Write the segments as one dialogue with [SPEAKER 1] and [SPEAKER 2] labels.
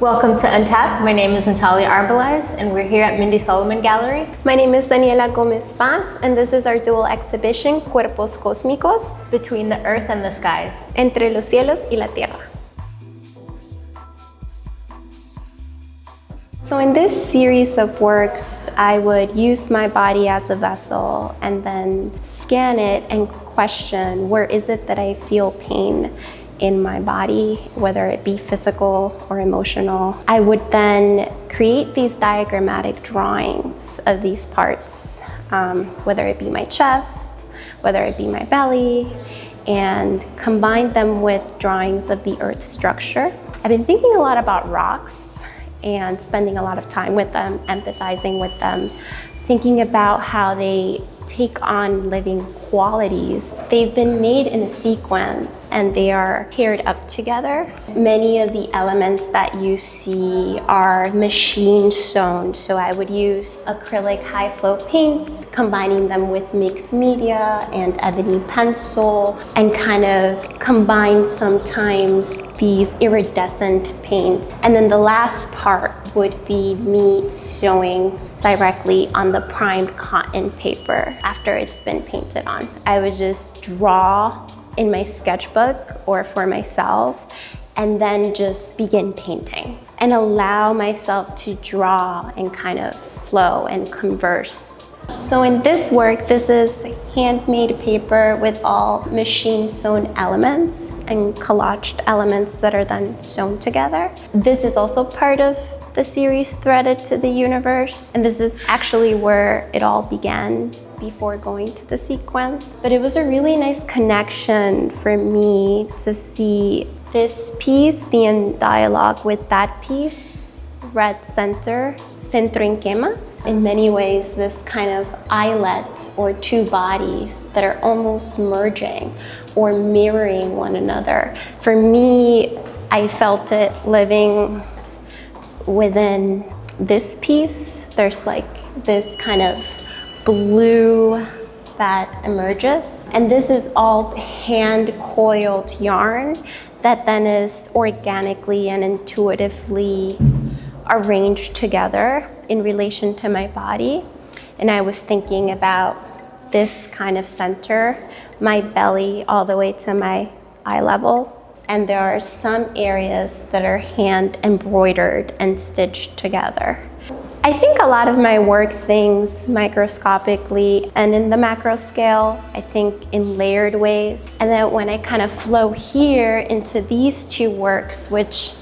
[SPEAKER 1] Welcome to Untapped. My name is Natalia Arbelaez, and we're here at Mindy Solomon Gallery.
[SPEAKER 2] My name is Daniela Gomez Paz, and this is our dual exhibition, Cuerpos Cósmicos,
[SPEAKER 1] Between the Earth and the Skies.
[SPEAKER 2] Entre los Cielos y la Tierra. So in this series of works, I would use my body as a vessel and then scan it and question, where is it that I feel pain in my body, whether it be physical or emotional. I would then create these diagrammatic drawings of these parts, whether it be my chest, whether it be my belly, and combine them with drawings of the earth structure. I've been thinking a lot about rocks and spending a lot of time with them, empathizing with them, thinking about how they take on living qualities. They've been made in a sequence and they are paired up together. Many of the elements that you see are machine sewn. So I would use acrylic high flow paints, combining them with mixed media and ebony pencil, and kind of combine sometimes these iridescent paints. And then the last part would be me sewing directly on the primed cotton paper after it's been painted on. I would just draw in my sketchbook or for myself and then just begin painting and allow myself to draw and kind of flow and converse. So in this work, this is handmade paper with all machine sewn elements and collaged elements that are then sewn together. This is also part of the series Threaded to the Universe, and this is actually where it all began before going to the sequence. But it was a really nice connection for me to see this piece be in dialogue with that piece, red center, centro en quemas. In many ways, this kind of islet or two bodies that are almost merging or mirroring one another. For me, I felt it living within this piece. There's like this kind of blue that emerges. And this is all hand coiled yarn that then is organically and intuitively arranged together in relation to my body. And I was thinking about this kind of center, my belly all the way to my eye level. And there are some areas that are hand embroidered and stitched together. I think a lot of my work thinks microscopically and in the macro scale, I think in layered ways. And then when I kind of flow here into these two works, which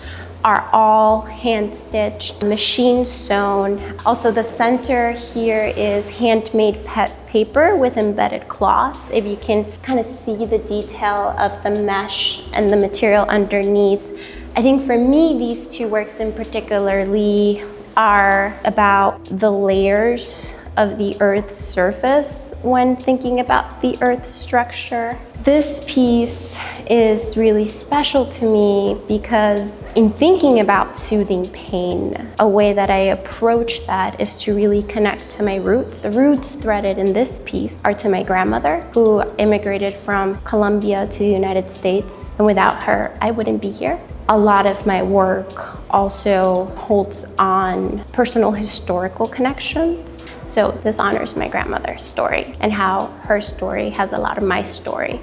[SPEAKER 2] are all hand stitched, machine sewn. Also the center here is handmade paper with embedded cloth. If you can kind of see the detail of the mesh and the material underneath. I think for me, these two works in particularly are about the layers of the Earth's surface when thinking about the Earth structure. This piece is really special to me because in thinking about soothing pain, a way that I approach that is to really connect to my roots. The roots threaded in this piece are to my grandmother, who immigrated from Colombia to the United States. And without her, I wouldn't be here. A lot of my work also holds on personal historical connections. So this honors my grandmother's story and how her story has a lot of my story.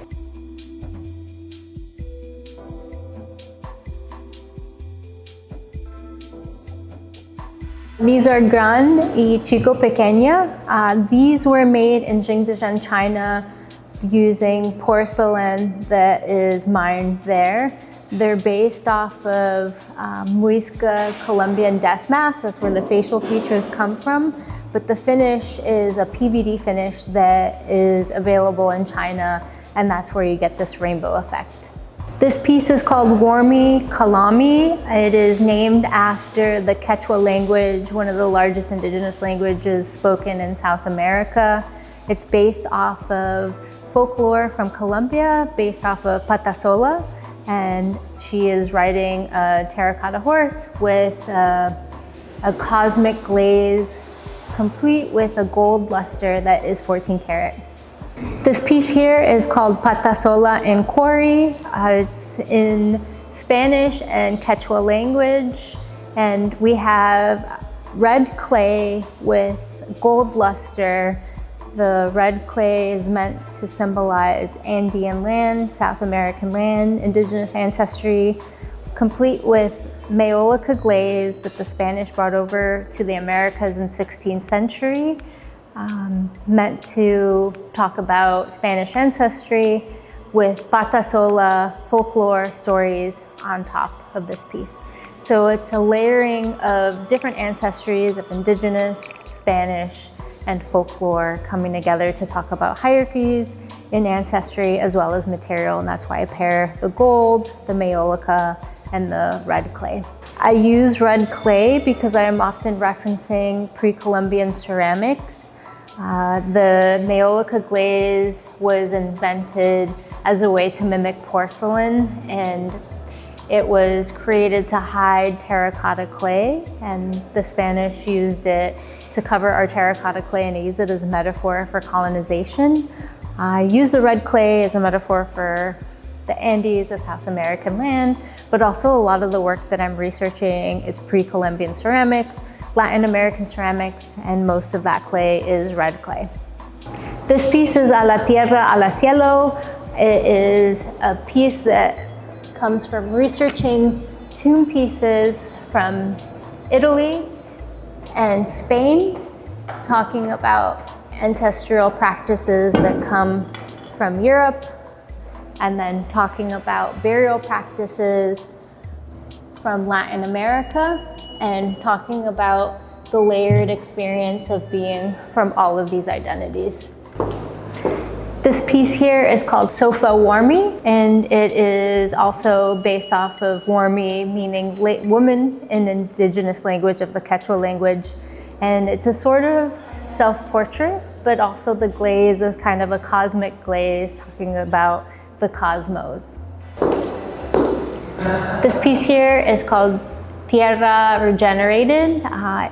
[SPEAKER 1] These are gran y chico pequeña. These were made in Jingdezhen, China, using porcelain that is mined there. They're based off of Muisca Colombian death mask. That's where the facial features come from. But the finish is a PVD finish that is available in China, and that's where you get this rainbow effect. This piece is called Warmi Kalami. It is named after the Quechua language, one of the largest indigenous languages spoken in South America. It's based off of folklore from Colombia, based off of Patasola, and she is riding a terracotta horse with a cosmic glaze, complete with a gold luster that is 14 karat. This piece here is called Patasola en Quarry. It's in Spanish and Quechua language. And we have red clay with gold luster. The red clay is meant to symbolize Andean land, South American land, indigenous ancestry, complete with Maiolica glaze that the Spanish brought over to the Americas in 16th century, meant to talk about Spanish ancestry, with pata sola folklore stories on top of this piece. So it's a layering of different ancestries of indigenous, Spanish, and folklore coming together to talk about hierarchies in ancestry as well as material, and that's why I pair the gold, the Maiolica, and the red clay. I use red clay because I am often referencing pre-Columbian ceramics. The Maiolica glaze was invented as a way to mimic porcelain, and it was created to hide terracotta clay, and the Spanish used it to cover our terracotta clay, and I use it as a metaphor for colonization. I use the red clay as a metaphor for the Andes, the South American land, but also a lot of the work that I'm researching is pre-Columbian ceramics, Latin American ceramics, and most of that clay is red clay. This piece is a la Tierra, a la Cielo. It is a piece that comes from researching tomb pieces from Italy and Spain, talking about ancestral practices that come from Europe, and then talking about burial practices from Latin America, and talking about the layered experience of being from all of these identities. This piece here is called Sofa Warmi, and it is also based off of Warmi, meaning woman in indigenous language of the Quechua language. And it's a sort of self-portrait, but also the glaze is kind of a cosmic glaze talking about the cosmos. This piece here is called Tierra Regenerated.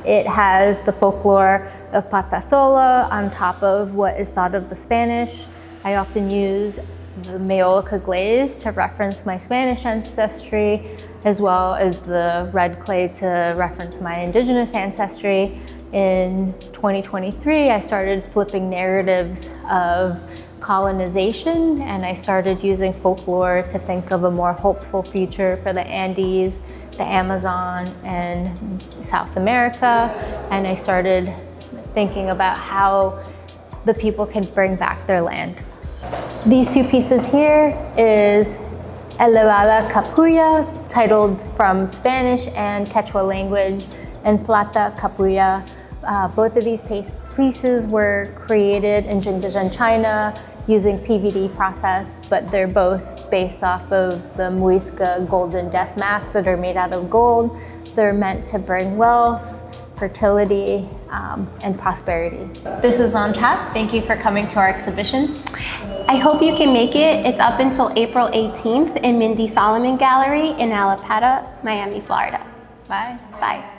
[SPEAKER 1] It has the folklore of pata sola on top of what is thought of the Spanish. I often use the Maiolica glaze to reference my Spanish ancestry, as well as the red clay to reference my indigenous ancestry. In 2023, I started flipping narratives of colonization, and I started using folklore to think of a more hopeful future for the Andes, the Amazon, and South America. And I started thinking about how the people can bring back their land. These two pieces here is Elevada Capulla, titled from Spanish and Quechua language, and Plata Capulla. Both of these pieces were created in Jingdezhen, China, using PVD process, but they're both based off of the Muisca golden death masks that are made out of gold. They're meant to bring wealth, fertility, and prosperity. This is Untapped. Thank you for coming to our exhibition.
[SPEAKER 2] I hope you can make it. It's up until April 18th in Mindy Solomon Gallery in Alapata, Miami, Florida.
[SPEAKER 1] Bye.
[SPEAKER 2] Bye.